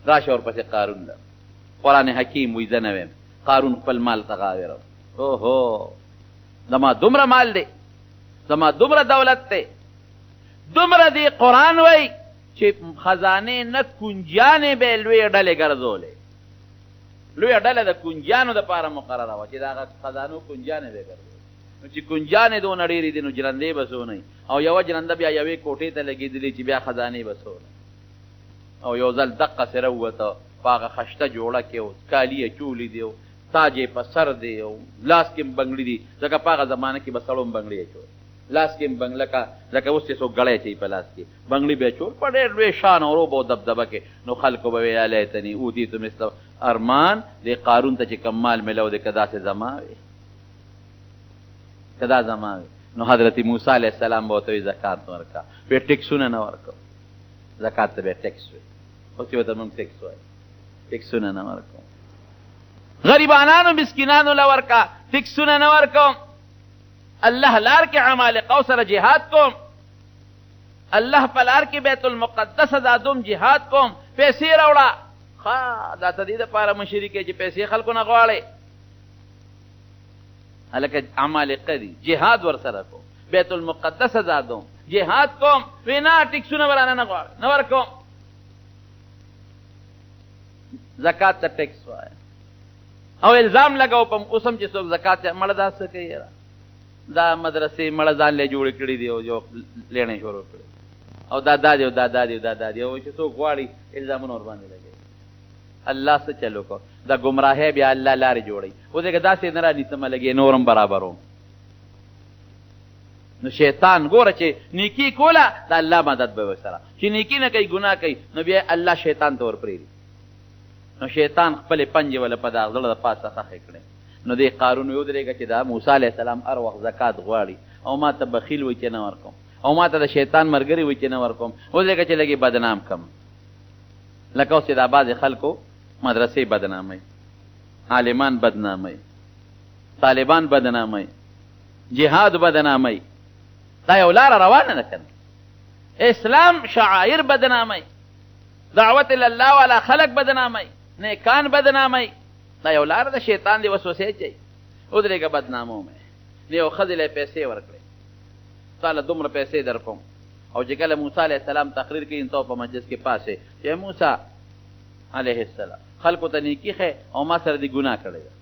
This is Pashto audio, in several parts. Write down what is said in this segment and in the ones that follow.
راشه ورپسې قارون ده. قرآن حکیم وایي زه نه ویم قارون خپل مال ته غاوېره. اوهو زما دومره مال دی، زما دومره دولت دی، دومره دی قرآن وایي چې خزانې نه کنجیانې به یې لویې ډلې ګرځولې. لویه ډله د کنجیانو دپاره مقرره وه چې د هغه خزانو کنجیانې به یې ګرځولې. نو چې کنجیانې دونه ډېرې دي نو جرندې به څو نه او یوه جرنده بیا یوې کوټې ته لګېدلې چې بیا خزانې به څو نه. او یو ځل دقسې راووته په هغه خشته جوړه کې او کالي یې چولي دي او تاج یې په سر دی او لاس کې هم بنګړي دي، ځکه په هغه زمانه کې به سړو هم بنګړي اچول، لاس کې هم لکه اوس چې څوک ګړی اچوي په لاس کې بنګړي به اچول په ډېر لوی شان او روب او دبدبه کې. نو خلکو به ویل یا لیتني اوتیتو مثل ارمان دې قارون ته چې کم مال میلاو دی که داسې زما وي که دا زما وي. نو حضرت موسی علیه السلام به ورته وایي زکات ورکړه. وی ټکسونه نه ورکوو، زکات ته به یې ټکس وایي. اوس یې ورته موږ ټکس وایي، ټکسونه نه ورکوو. غریبانانو مسکینانو له ورکه، ټکسونه نه ورکوم. الله لار کې عمالقو سره جهاد کوم، الله په لار کې بیت المقدس ازادوم جهاد کوم. پیسې راوړه ښه دا ته دې دپاره مشري کوې چې پیسې خلکو نه غواړې. هلکه عمالقه دي جهاد ورسره کوم، بیت المقدس ازادوم جهاد کوم. وی نه ټکسونه به رانه نه غواړه نه ورکوم. زکات ته ټکس وایه او الزام لګو په اوس هم چې څوک زکات مړه دا څه کوي یاره دا مدرسې مړه ځان له جوړې کړي دي او جو لیڼې شروع کړي او دا دا دی او دا دا دی او دا دا دی او چې څوک غواړي الزامونه ورباندې لګوي. الله څه چلو کو دا ګمراهۍ بیا الله لارې جوړوي. اوس که داسې نه رانیسمه لګي نورم برابروم. نو شیطان ګوره چې نیکي کوله د الله مدد به ورسره، چې نیکي نه کوي ګناه کوي نو بیا الله شیطان ته ورپرېږدي. نو شیطان خپلې پنجې وله په دغه زړه د پاسه خښې کړې. نو دې قارون ودرېږه چې دا موسی علیه السلام هر وخت زکات غواړي او ما ته بخیل وایي چې نه ورکوم او ما ته د شیطان ملګري وایي چې نه ورکوم. ودرېږه چې لږې بدنام کم، لکه اوس چې دا بعضې خلکو مدرسې بدناموي، عالمان بدناموي، طالبان بدناموي، جهاد بدناموي. دا یو لاره روانه ده که نه؟ اسلام شعایر بدناموي، دعوت الله والا خلق بدناموي، نیکان بدناموي. دا یو لاره ده شیطان دې وسوسې اچوي. ودرېږه بدناموم یې. یو ښځې له پیسې ورکړې تا له دومره پیسې در کوم. او چې کله موسی علیه السلام تقریر کوي نو ته په مجلس کې پاسې چې موسی علیه السلام خلکو ته نیکي ښیې او ما سره دې ګناه کړې ده.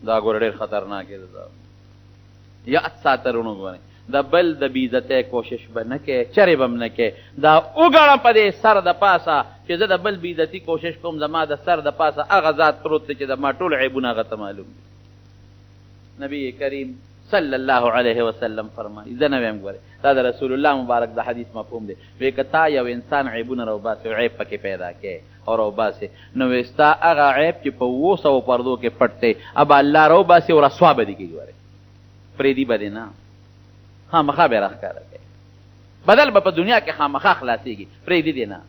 دا ګوره ډېر خطرناک دی. یاد ساته رونو ګورئ د بل د بېعزتۍ کوشش به نه کوې، چرې به م نه کوې. دا وګڼه په دې سر د پاسه چې زه د بل بېعزتي کوشش کوم، زما د سر د پاسه هغه ذات پروت دی چې زما ټول عیبونه هغه ته معلوم دي. نبی کریم صلی الله علیه وسلم فرمایي زه نه ویم ګورې دا د رسول الله مبارک د حدیث مفهوم دی. وی که تا یو انسان عیبونه راوباسې او عیب پکې پیدا کوې او راوباسې نو وی ستا هغه عیب چې په 200 پردو کې پټ دی ابا الله راوباسي او رسوا به دې کړي. ګورې پرېږدي به دې نه، خامخا به یې راښکاره کوي. بدل به په دنیا کې خامخا خلاصېږي، پرېږدي دې نه.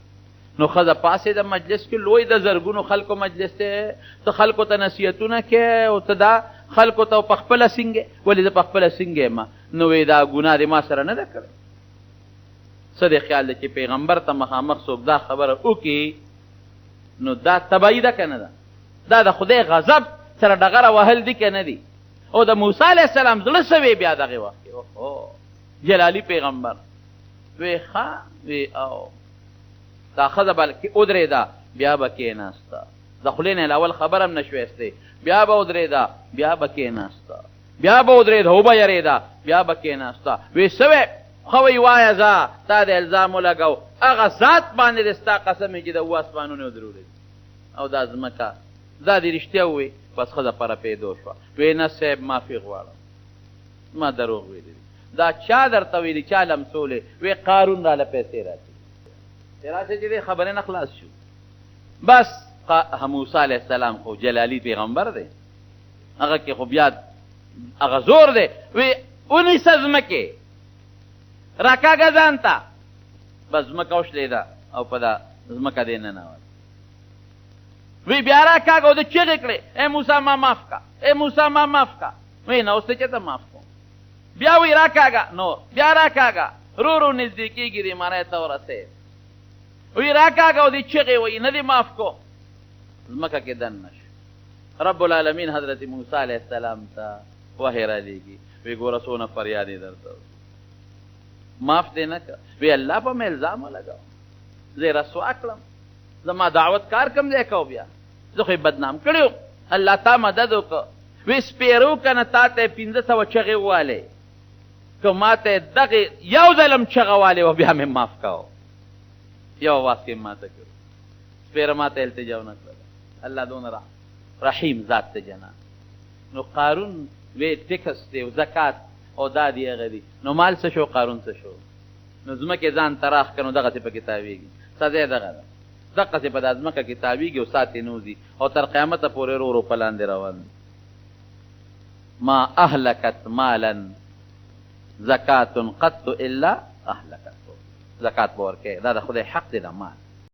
نو ښځه پاسې د مجلس کې لوی د زرګونو خلکو مجلس دی، ته خلکو ته نصیحتونه کوې او ته دا خلکو ته په خپله سینګې ولې زه په خپله سینګې یم. نو وی دا ګناه دې ما سره نه ده کړې. څه دې خیال دی چې پیغمبر ته مخامخ څوک دا خبره وکړي نو دا تبعي ده که نه ده؟ دا د خدای غضب سره ډغره وهل دي که نه دي؟ او د موسی علیه السلام زړه څه وی بیا دغې وخت کې جلالي پیغمبر وی ښه وی او دا ښځه بلکې ودرېده بیا به کېناسته، د خولې نه اول خبر هم نه شویستی، بیا به ودرېده بیا به کېناسته، بیا به ودرېده او به یېرېده بیا به کېناسته. وی څه وی ښه وی وایه ځه تا د الزام ولګو هغه ذات باندې دې ستا قسم چې د 7 اسمانونه ودرولې او دا ځمکه دا دې رښتیا ووایي. بس ښځه په رپېدو شوه. وی نه صاحب معافي غواړم ما دروغ ویلي دي. دا چا درته ویلي چا لمسولې؟ وی قارون راله پیسې راکړي. راشه چې دې خبرې نه خلاص شو. بس موسی علیه السلام خو جلالي پیغمبر دی، هغه کې خو بیا هغه زور دی. وی ونیسه ځمکې راکاږه ځان ته. بس ځمکه وشلېده او په دا ځمکه دې ننوت. وی بیا راکاږه او د چغې کړې ای موسی ما معاف کا، ای موسی ما معاف کا. وی نه اوس ته چېرته معاف کوم. بیا وی راکاږه نور، بیا راکاږه رو رو نږدې کېږي دې معنی ته ورسېد. وی راکاږه او دې چغې وایي نه دې معاف کو ځمکه کې دن نشو رب العالمین حضرت موسی علیه السلام ته وحی را لیږي وی ګوره څونه فریاد یې درته معاف دې نه کړه وی الله په مې الزام ولګاو زه یې رسوا کړم زما دعوت کار کم دی کو بیا زه خو یې بدنام کړی الله تا مدد وکړه وی سپېرو که نه تا ته 500 چغې ووالې که ما ته دغې یو ځلم چغه والې وه بیا مې معاف کوو یو اواز کې ما ته کړو سپېره ما ته التجا ونه کړله الله دونه رحیم ذات ته جنا نو قارون وی ټکس دی زکات او دا دی هغه دی نو مال څه شو قارون څه شو نو ځمکې ځان تراخ که نو دغسې پکې تاویږي سزا دغه ده دقسې په دا ځمکه کې تاویږي او ساتې نوځي او تر قیامته پورې ورو ورو په لاندې روان دي ما اهلکت مالا زکات قط الا اهلکت زکات به ورکوې دا د خدای حق دی د مال